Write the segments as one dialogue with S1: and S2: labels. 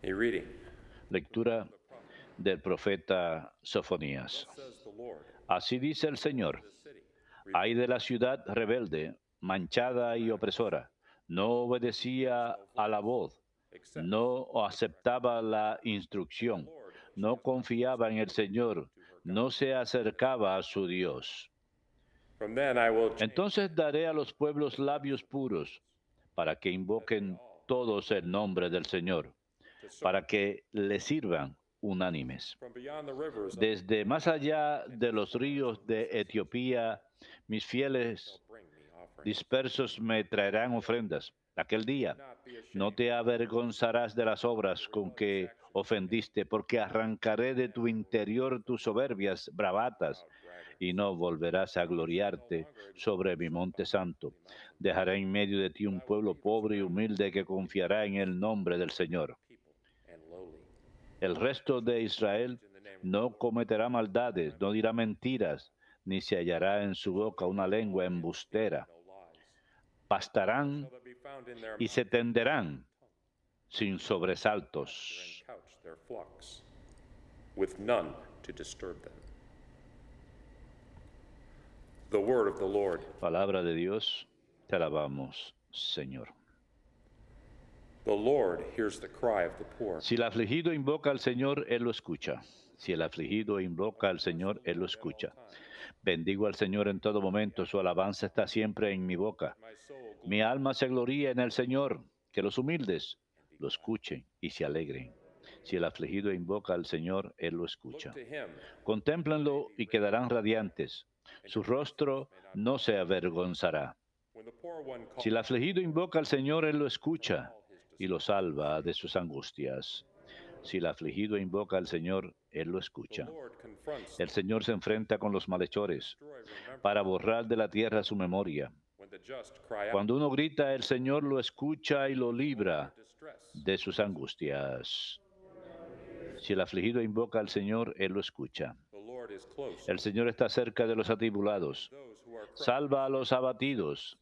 S1: A reading
S2: Lectura del profeta Sofonías.
S1: Thus says the Lord,
S2: Así dice el Señor:
S1: the city,
S2: ay de la ciudad rebelde, manchada y opresora. No obedecía a la voz,
S1: except
S2: no aceptaba la instrucción, no confiaba en el Señor, no se acercaba a su Dios.
S1: from then I will change
S2: Entonces daré a los pueblos labios puros, para que invoquen todos el nombre del Señor,
S1: to serve
S2: para que le sirvan unánimes.
S1: from beyond the rivers of
S2: Desde más allá de los ríos de Etiopía, mis fieles
S1: bring me offerings.
S2: dispersos me traerán ofrendas. Aquel día
S1: Not be
S2: no
S1: ashamed
S2: te avergonzarás de las obras con que ofendiste, porque arrancaré de tu interior tus soberbias bravatas,
S1: proud braggart.
S2: y no volverás a gloriarte sobre mi monte santo. Dejaré en medio de ti un pueblo pobre y humilde que confiará en el nombre del Señor.
S1: People and lowly.
S2: El resto de Israel no cometerá maldades, no dirá mentiras, ni se hallará en su boca una lengua embustera.
S1: No lies.
S2: Pastarán
S1: Shall there be found in their
S2: y
S1: mouth
S2: se tenderán sin
S1: and
S2: sobresaltos.
S1: couch their flocks, with none to disturb them. The word of the Lord.
S2: Palabra de Dios, te alabamos, Señor.
S1: The Lord hears the cry of the poor.
S2: Si el afligido invoca al Señor, Él lo escucha. Si el afligido invoca al Señor, Él lo escucha. Bendigo al Señor en todo momento, su alabanza está siempre en mi boca.
S1: My soul
S2: Mi alma se gloría en el Señor, que los humildes lo escuchen y se alegren. Si el afligido invoca al Señor, Él lo
S1: look
S2: escucha.
S1: to him.
S2: Contémplenlo y quedarán radiantes. Su rostro no se avergonzará.
S1: When the poor one
S2: Si el
S1: calls,
S2: afligido invoca al Señor, Él lo escucha y lo salva de sus angustias. Si el afligido invoca al Señor, Él lo
S1: the
S2: escucha.
S1: Lord confronts
S2: El Señor se enfrenta con los malhechores
S1: destroy remember.
S2: para borrar de la tierra su memoria.
S1: When the just cry out
S2: Cuando uno grita, el Señor lo escucha y lo libra
S1: distress,
S2: de sus angustias. Si el afligido invoca al Señor, Él lo escucha.
S1: the Lord is close
S2: El Señor está cerca de los atribulados.
S1: those who are crying.
S2: Salva a los abatidos.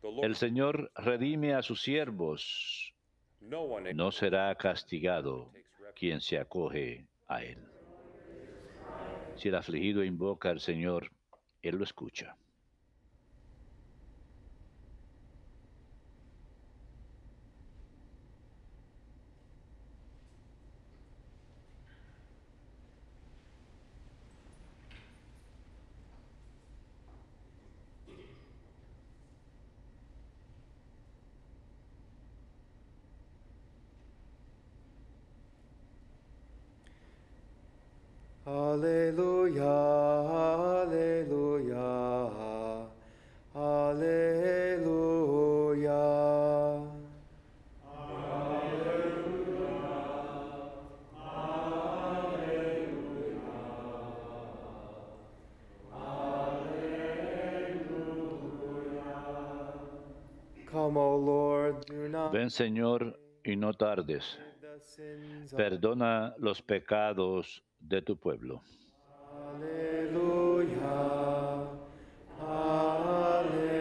S1: The Lord,
S2: El Señor redime a sus siervos.
S1: no one
S2: No será castigado quien se acoge a Él. Si el afligido invoca al Señor, Él lo escucha.
S3: Alleluia, alleluia, alleluia. Come, O Lord, do not
S2: Ven, Señor, y no tardes.
S3: forget the sins of
S2: Perdona los pecados de tu pueblo.
S3: Alleluia, alleluia,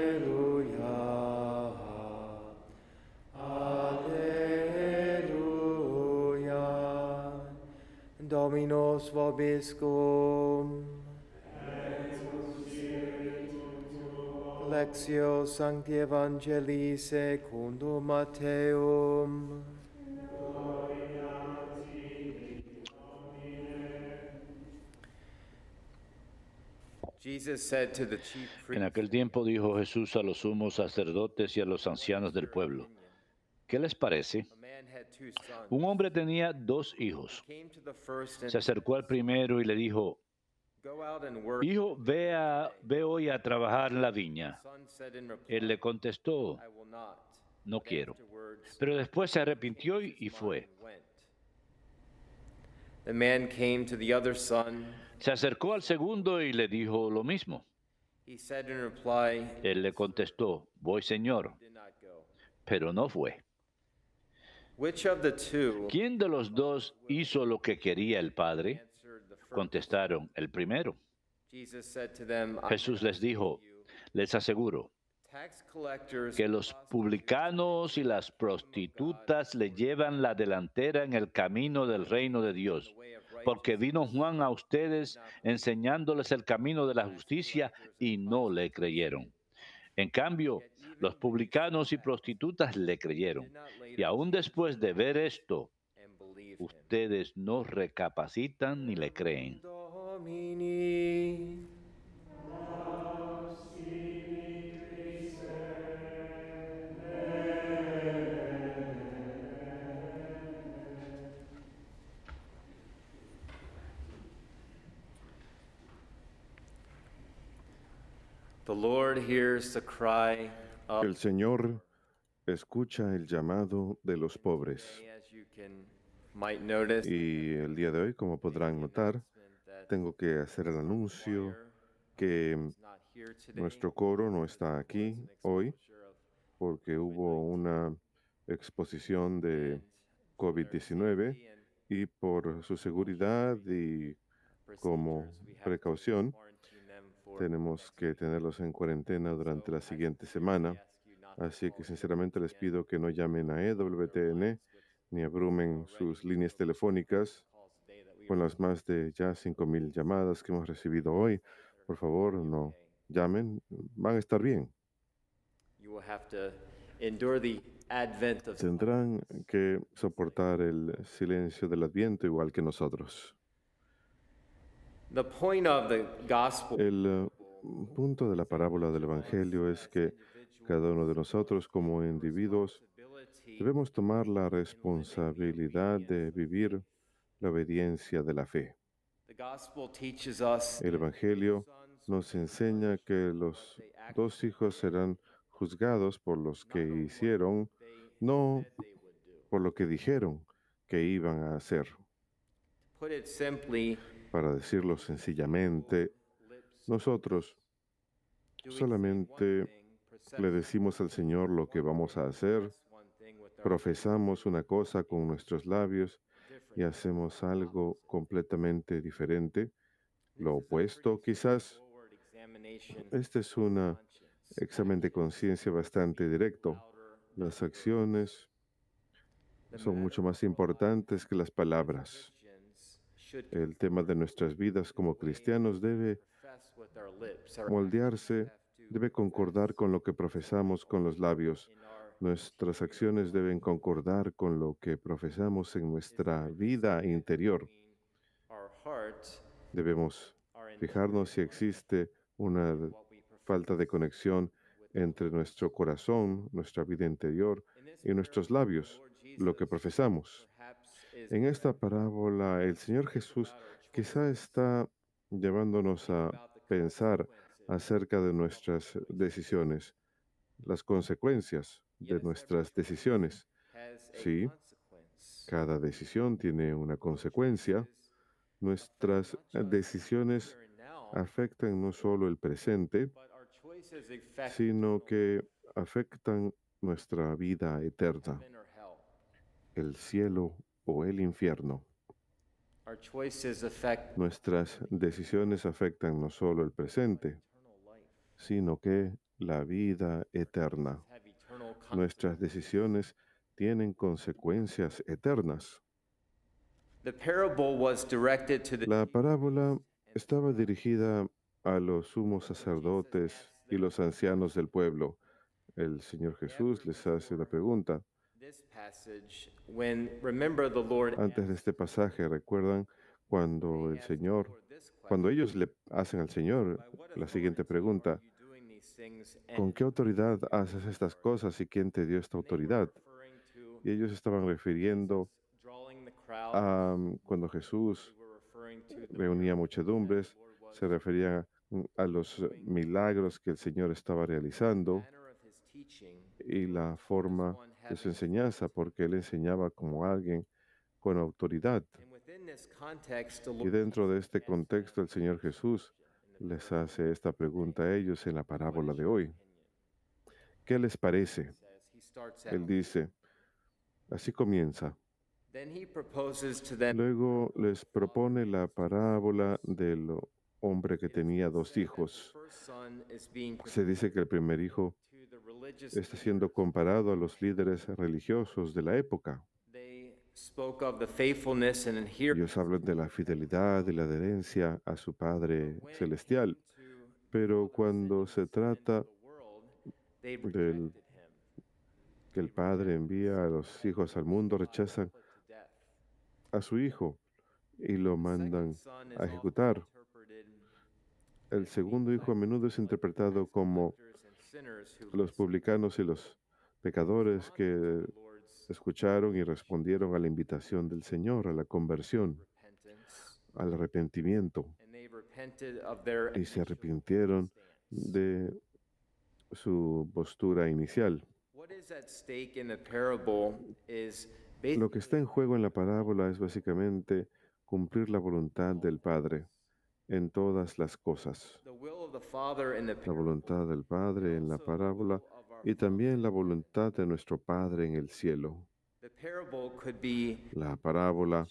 S3: alleluia. Dominus vobiscum. Lectio Sancti Evangelii secundum Matteum. Jesus said to the chief
S2: En
S3: priests,
S2: aquel tiempo dijo Jesús a los sumos sacerdotes y a los ancianos del pueblo: ¿qué les parece?
S3: a man had two sons.
S2: Un hombre tenía dos hijos.
S3: Came to the first and
S2: Se acercó al primero y le dijo:
S3: go out and work.
S2: hijo, ve hoy a trabajar en la viña.
S3: Son said in reply,
S2: Él le contestó:
S3: I will not.
S2: no
S3: But
S2: quiero.
S3: afterwards,
S2: Pero después se arrepintió y fue.
S3: and went. The man came to the other son.
S2: Se acercó al segundo y le dijo lo mismo.
S3: He said in reply,
S2: Él le contestó: voy, Señor.
S3: did not go.
S2: Pero no fue.
S3: Which of the two
S2: ¿Quién de los dos hizo lo que quería el Padre?
S3: answered the first?
S2: Contestaron: el primero.
S3: Jesus said to them, I
S2: Jesús les dijo: les aseguro,
S3: tax collectors
S2: que los publicanos y las prostitutas le llevan la delantera en el camino del reino de Dios. Porque vino Juan a ustedes enseñándoles el camino de la justicia y no le creyeron. En cambio, los publicanos y prostitutas le creyeron. Y aún después de ver esto,
S3: and believe him.
S2: ustedes no recapacitan ni le creen.
S3: Domini. The Lord hears the cry of
S4: El Señor escucha el llamado de los pobres.
S3: as you might notice.
S4: Y el día de hoy, como podrán notar, tengo que hacer el anuncio que nuestro coro no está aquí hoy porque hubo una exposición de COVID-19 y por su seguridad y como precaución tenemos que tenerlos en cuarentena durante la siguiente semana. Así que sinceramente les pido que no llamen a EWTN ni abrumen sus líneas telefónicas con las más de ya 5,000 llamadas que hemos recibido hoy. Por favor, no llamen, van a estar bien.
S3: You will have to endure the advent of
S4: Tendrán que soportar el silencio del Adviento igual que nosotros.
S3: the point of the gospel.
S4: El punto de la parábola del Evangelio es que cada uno de nosotros como individuos debemos tomar la responsabilidad de vivir la obediencia de la fe.
S3: The gospel teaches us
S4: El Evangelio nos enseña que los dos hijos serán juzgados por los que hicieron, no por lo que dijeron que iban a hacer.
S3: put it simply,
S4: Para decirlo sencillamente, nosotros solamente le decimos al Señor lo que vamos a hacer, profesamos una cosa con nuestros labios y hacemos algo completamente diferente, lo opuesto quizás. Este es un examen de conciencia bastante directo. Las acciones son mucho más importantes que las palabras. El tema de nuestras vidas como cristianos debe moldearse, debe concordar con lo que profesamos con los labios. Nuestras acciones deben concordar con lo que profesamos en nuestra vida interior. Debemos fijarnos si existe una falta de conexión entre nuestro corazón, nuestra vida interior y nuestros labios, lo que profesamos. En esta parábola, el Señor Jesús quizá está llevándonos a pensar acerca de nuestras decisiones, las consecuencias de nuestras decisiones. Sí, cada decisión tiene una consecuencia. Nuestras decisiones afectan no solo el presente, sino que afectan nuestra vida eterna, el cielo o el infierno. Nuestras decisiones afectan no solo el presente, sino que la vida eterna. Nuestras decisiones tienen consecuencias eternas. La parábola estaba dirigida a los sumos sacerdotes y los ancianos del pueblo. El Señor Jesús les hace la pregunta. Antes de este pasaje, ¿recuerdan cuando cuando ellos le hacen al Señor la siguiente pregunta? ¿Con qué autoridad haces estas cosas y quién te dio esta autoridad? Y ellos estaban refiriendo a cuando Jesús reunía muchedumbres, se refería a los milagros que el Señor estaba realizando y la forma de su enseñanza, porque Él enseñaba como alguien con autoridad. Y dentro de este contexto, el Señor Jesús les hace esta pregunta a ellos en la parábola de hoy. ¿Qué les parece? Él dice, así comienza. Luego les propone la parábola de hombre que tenía dos hijos. Se dice que el primer hijo está siendo comparado a los líderes religiosos de la época. Ellos hablan de la fidelidad y la adherencia a su Padre Celestial, pero cuando se trata del que el Padre envía a los hijos al mundo, rechazan a su hijo y lo mandan a ejecutar. El segundo hijo a menudo es interpretado como los publicanos y los pecadores que escucharon y respondieron a la invitación del Señor, a la conversión, al arrepentimiento, y se arrepintieron de su postura inicial. Lo que está en juego en la parábola es básicamente cumplir la voluntad del Padre en todas las cosas. La voluntad del Padre en la parábola y también la voluntad de nuestro Padre en el cielo. La parábola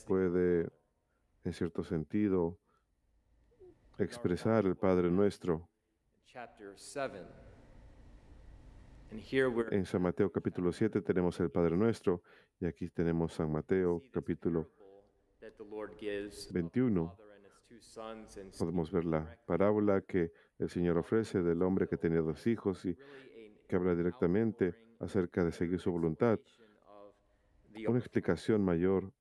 S4: puede, en cierto sentido, expresar el Padre Nuestro. En San Mateo capítulo 7 tenemos el Padre Nuestro y aquí tenemos San Mateo capítulo 21. Podemos ver la parábola que el Señor ofrece del hombre que tenía dos hijos y que habla directamente acerca de seguir su voluntad. Una explicación mayor.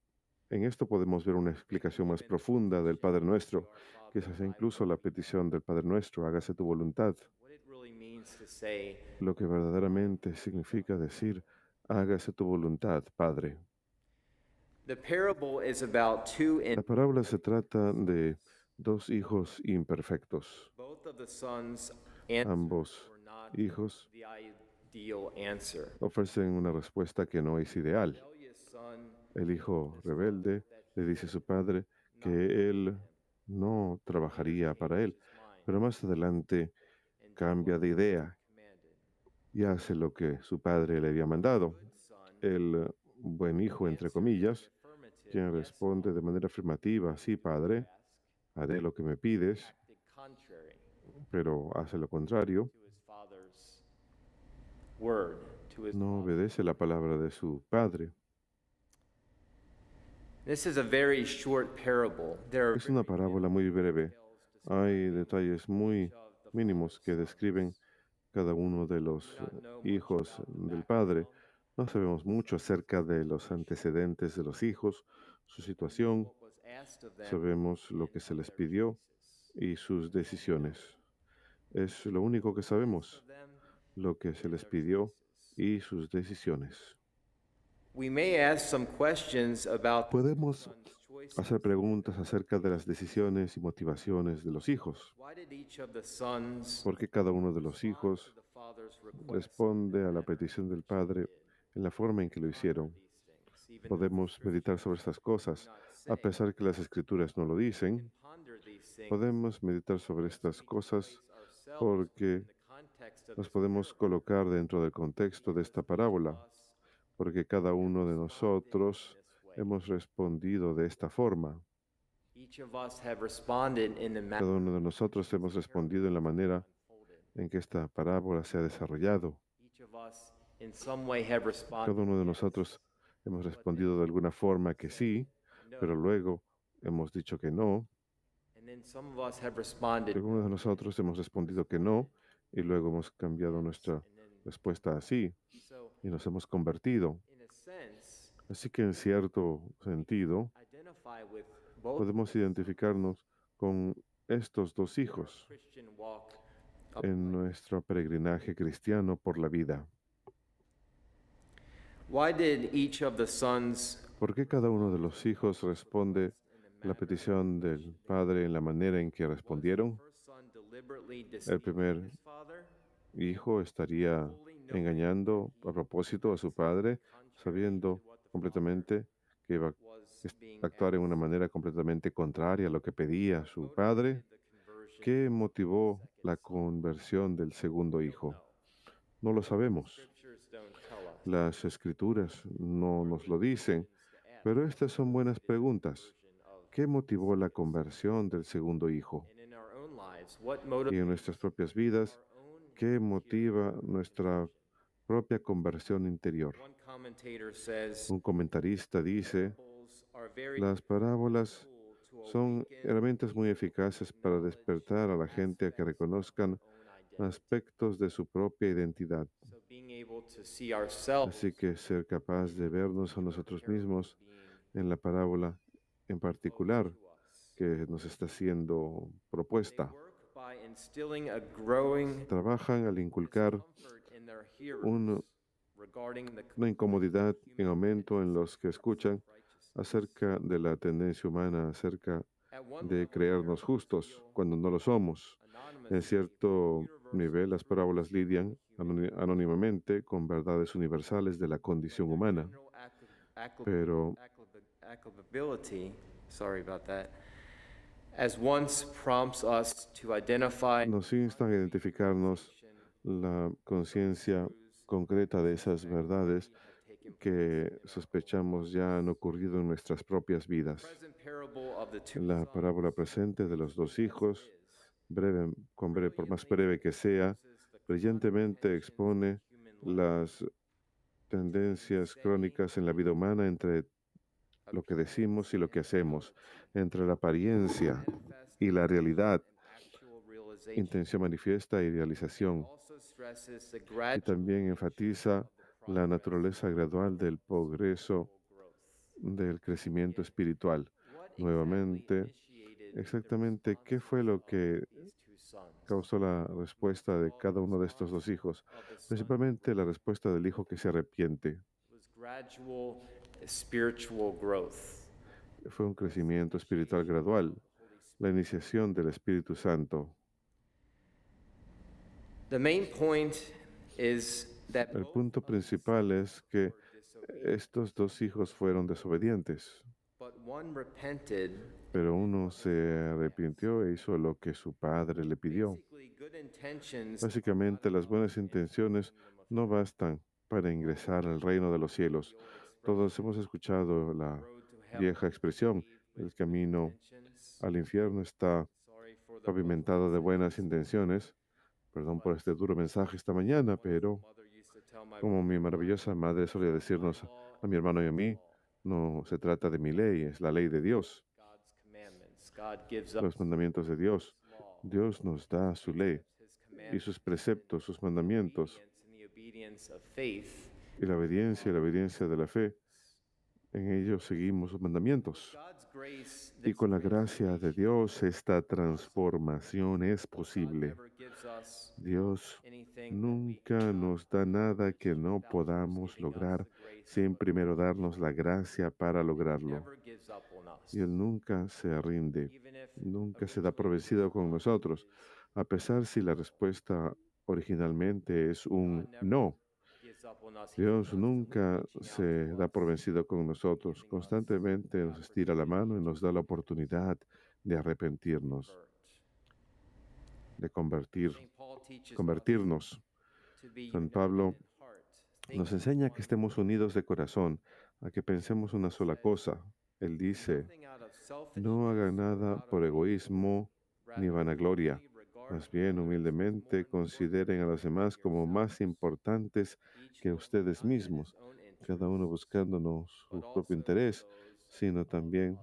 S4: En esto podemos ver una explicación más profunda del Padre Nuestro, que es incluso la petición del Padre Nuestro, hágase tu voluntad. Lo que verdaderamente significa decir, hágase tu voluntad, Padre. La parábola se trata de dos hijos imperfectos. Ambos hijos ofrecen una respuesta que no es ideal. El hijo rebelde le dice a su padre que él no trabajaría para él, pero más adelante cambia de idea y hace lo que su padre le había mandado. El buen hijo, entre comillas, quien responde de manera afirmativa, sí, padre, haré lo que me pides, pero hace lo contrario, no obedece la palabra de su padre. Es una parábola muy breve. Hay detalles muy mínimos que describen cada uno de los hijos del padre. No sabemos mucho acerca de los antecedentes de los hijos, su situación. Sabemos lo que se les pidió y sus decisiones. Es lo único que sabemos, lo que se les pidió y sus decisiones. Podemos hacer preguntas acerca de las decisiones y motivaciones de los hijos. ¿Por qué cada uno de los hijos responde a la petición del Padre en la forma en que lo hicieron? Podemos meditar sobre estas cosas, a pesar que las Escrituras no lo dicen. Podemos meditar sobre estas cosas porque nos podemos colocar dentro del contexto de esta parábola, porque cada uno de nosotros hemos respondido de esta forma. Cada uno de nosotros hemos respondido en la manera en que esta parábola se ha desarrollado. Cada uno de nosotros hemos respondido de alguna forma que sí, pero luego hemos dicho que no. Algunos de nosotros hemos respondido que no y luego hemos cambiado nuestra respuesta a sí y nos hemos convertido. Así que en cierto sentido podemos identificarnos con estos dos hijos en nuestro peregrinaje cristiano por la vida. ¿Por qué cada uno de los hijos responde la petición del padre en la manera en que respondieron? El primer hijo estaría engañando a propósito a su padre, sabiendo completamente que iba a actuar en una manera completamente contraria a lo que pedía su padre. ¿Qué motivó la conversión del segundo hijo? No lo sabemos. Las escrituras no nos lo dicen, pero estas son buenas preguntas. ¿qué motivó la conversión del segundo hijo?
S3: And in our own lives, what
S4: Y en
S3: motivates
S4: nuestras propias vidas,
S3: our own
S4: ¿qué motiva nuestra propia conversión interior?
S3: One commentator says,
S4: Un comentarista dice,
S3: parables are very
S4: las parábolas
S3: tool to
S4: son
S3: awaken
S4: herramientas muy eficaces para despertar a la gente a que reconozcan
S3: own identity.
S4: aspectos de su propia identidad.
S3: So being able to see ourselves
S4: Así que ser capaz de vernos a nosotros mismos
S3: being
S4: en la parábola en particular
S3: to us.
S4: que nos está siendo
S3: They
S4: propuesta.
S3: work by instilling a growing
S4: Trabajan al inculcar
S3: comfort in their hearers
S4: un-
S3: regarding the
S4: una incomodidad en aumento en los que escuchan
S3: righteousness.
S4: acerca de la tendencia humana, acerca
S3: At one
S4: de
S3: level,
S4: creernos justos cuando no lo somos. En
S3: anonymously,
S4: cierto nivel, las parábolas lidian anónimamente con verdades universales de la condición humana,
S3: general
S4: pero
S3: applicability, sorry about that, as once prompts us to identify
S4: nos instan a identificarnos la conciencia concreta de esas verdades que sospechamos ya han ocurrido en nuestras propias vidas.
S3: present parable of the two
S4: La parábola presente de los dos hijos, por más breve que sea, brillantemente expone las tendencias crónicas en la vida humana entre lo que decimos y lo que hacemos, entre la apariencia y la realidad,
S3: actual realization.
S4: intención manifiesta y realización.
S3: Also stresses the
S4: Y
S3: gradual
S4: también enfatiza la naturaleza gradual del progreso,
S3: growth.
S4: del crecimiento espiritual.
S3: What
S4: Nuevamente,
S3: initiated the
S4: exactamente qué fue lo que
S3: these two sons?
S4: causó la respuesta de cada uno de estos dos hijos, principalmente la respuesta del hijo que se arrepiente.
S3: Was gradual spiritual growth.
S4: Fue un crecimiento espiritual gradual, la iniciación del Espíritu Santo.
S3: The main point is that
S4: El
S3: both
S4: punto principal es que
S3: were disobedient,
S4: estos dos hijos fueron desobedientes,
S3: but one repented.
S4: pero uno se arrepintió e hizo lo que su padre le pidió.
S3: Basically, good intentions
S4: Básicamente, las buenas intenciones no bastan para ingresar al reino de los cielos. Todos hemos escuchado la
S3: road to hell
S4: vieja expresión, el camino
S3: intentions.
S4: al infierno está
S3: Sorry for the
S4: pavimentado de buenas intenciones. Perdón por este duro mensaje esta mañana, pero
S3: mother used to tell my
S4: como mi maravillosa madre solía decirnos a mi hermano y a mí, no se trata de mi ley, es la ley de Dios,
S3: God's commandments. God gives us
S4: los mandamientos de Dios.
S3: law,
S4: Dios nos da su ley
S3: his
S4: y
S3: commandments,
S4: sus preceptos, sus mandamientos,
S3: and the obedience of faith.
S4: y la obediencia de la fe. En ellos seguimos sus mandamientos.
S3: God's grace,
S4: Y con la gracia de Dios, esta transformación es posible.
S3: never gives us
S4: Dios
S3: anything
S4: nunca nos da nada que no podamos lograr sin primero darnos la gracia para lograrlo.
S3: never gives up on us.
S4: Y Él nunca se rinde,
S3: Even if
S4: nunca se da por vencido con nosotros, a pesar si la respuesta originalmente es un no.
S3: gives up on us,
S4: Dios nunca se da por vencido con nosotros, constantemente nos estira la mano y nos da la oportunidad de arrepentirnos, de convertirnos. San Pablo nos enseña que estemos unidos de corazón, a que pensemos una sola cosa. Él dice, no hagan nada por egoísmo ni vanagloria. Más bien, humildemente, consideren a los demás como más importantes que ustedes mismos, cada uno buscándonos su propio interés, sino también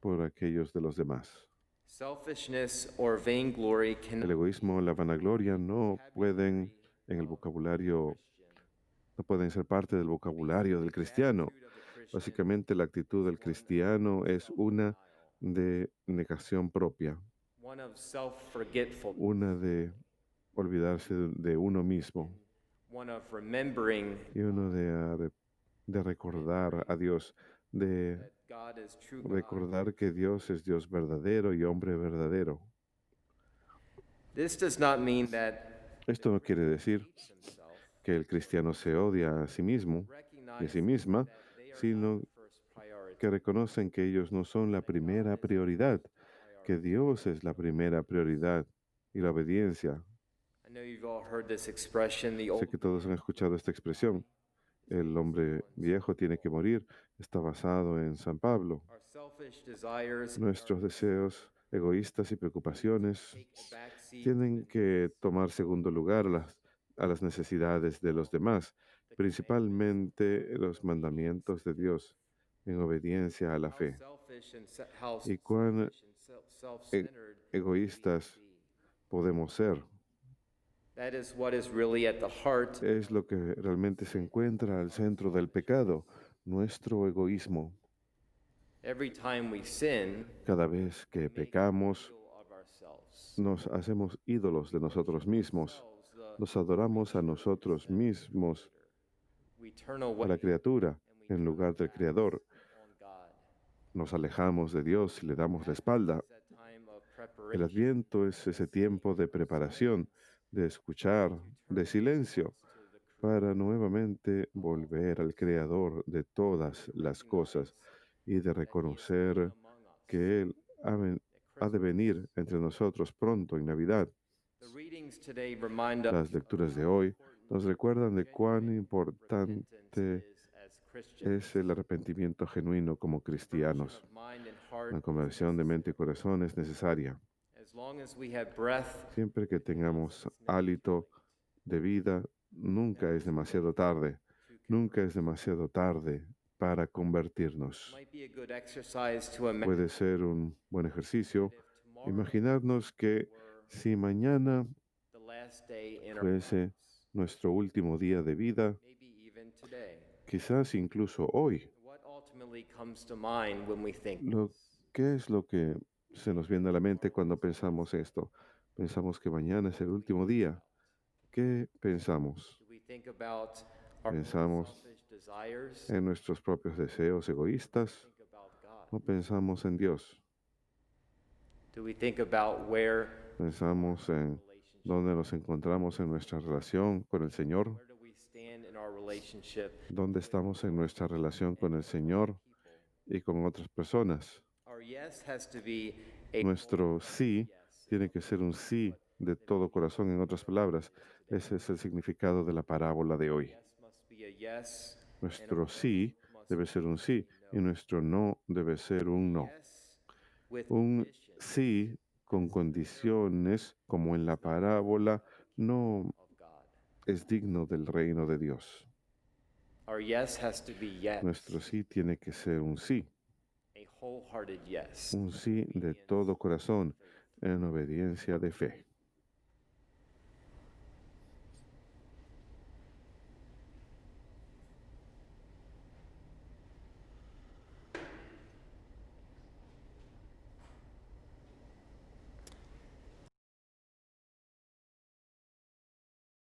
S4: por aquellos de los demás.
S3: Selfishness or vainglory
S4: El
S3: cannot
S4: egoísmo o la vanagloria no pueden en el vocabulario, no pueden ser parte del vocabulario del cristiano. Básicamente, la actitud del cristiano es una de negación propia,
S3: one of self-forgetfulness,
S4: una de olvidarse de uno mismo
S3: one of remembering
S4: y uno de recordar a Dios, de
S3: that God is true God.
S4: recordar que Dios es Dios verdadero y hombre verdadero.
S3: This does not mean that
S4: Esto no quiere decir
S3: himself
S4: que el cristiano se odia a sí mismo y a sí misma, sino
S3: first priority.
S4: que reconocen que ellos no son la primera prioridad, que Dios es la primera prioridad y la obediencia.
S3: I know you've all heard this expression, the
S4: Sé
S3: old
S4: que todos han escuchado esta expresión. el hombre viejo tiene que morir está basado en San Pablo.
S3: Our selfish desires
S4: Nuestros deseos egoístas y preocupaciones
S3: take a backseat to
S4: tienen
S3: the
S4: que tomar segundo lugar a las necesidades de los demás, principalmente los mandamientos de Dios, en obediencia a la
S3: how
S4: fe.
S3: selfish and how
S4: Y cuán
S3: selfish and
S4: e-
S3: self-centered we can
S4: egoístas
S3: be.
S4: podemos ser.
S3: That is what is really at the heart
S4: Es lo que realmente se encuentra al centro del pecado, nuestro egoísmo.
S3: every time we sin.
S4: Cada vez que
S3: We make an
S4: pecamos,
S3: idol of ourselves.
S4: nos hacemos ídolos de nosotros mismos.
S3: Ourselves, the
S4: Nos adoramos a
S3: creature
S4: nosotros
S3: instead of the
S4: mismos,
S3: Creator. We turn
S4: a
S3: away
S4: la criatura,
S3: and we
S4: en
S3: turn
S4: lugar
S3: our
S4: del
S3: backs
S4: Creador.
S3: on God.
S4: Nos alejamos de Dios y le damos la espalda.
S3: It's that time of
S4: El
S3: preparation.
S4: Adviento es ese tiempo de preparación, de escuchar, de silencio, para nuevamente volver al Creador de todas las cosas y de reconocer que Él ha de venir entre nosotros pronto en Navidad.
S3: The readings today remind us
S4: Las lecturas de hoy nos recuerdan de cuán importante es el arrepentimiento genuino como cristianos. La conversión de mente y corazón es necesaria.
S3: As long as we have breath,
S4: Siempre que tengamos hálito de vida, nunca es demasiado tarde. Nunca es demasiado tarde para convertirnos.
S3: might be a good exercise to imagine
S4: Puede ser un buen ejercicio
S3: if tomorrow
S4: imaginarnos que si mañana
S3: the last day in our
S4: fuese
S3: lives,
S4: nuestro último día de vida,
S3: maybe even today.
S4: quizás incluso hoy,
S3: What ultimately comes to mind when we think
S4: ¿qué es lo que se nos viene a la mente cuando pensamos esto? Pensamos que mañana es el último día. ¿Qué pensamos?
S3: do we think about our
S4: Pensamos
S3: selfish desires?
S4: en nuestros propios deseos egoístas.
S3: Think about God.
S4: No pensamos en Dios.
S3: Do we think about where
S4: Pensamos en
S3: relationship?
S4: dónde nos encontramos en nuestra relación con el Señor.
S3: Where do we stand in our relationship?
S4: Dónde estamos en nuestra relación con el Señor y con otras personas.
S3: Our yes has to be a
S4: Nuestro sí tiene que ser un sí de todo corazón. En otras palabras, ese es el significado de la parábola de hoy.
S3: yes must be a yes.
S4: Nuestro sí debe ser un sí y nuestro no debe ser un no.
S3: Yes with
S4: Un
S3: condition
S4: sí con condiciones, como en la parábola, no
S3: of God.
S4: es digno del reino de Dios.
S3: Our yes has to be yes.
S4: Nuestro sí tiene que ser un sí,
S3: A wholehearted yes.
S4: un sí de todo corazón, en obediencia de fe.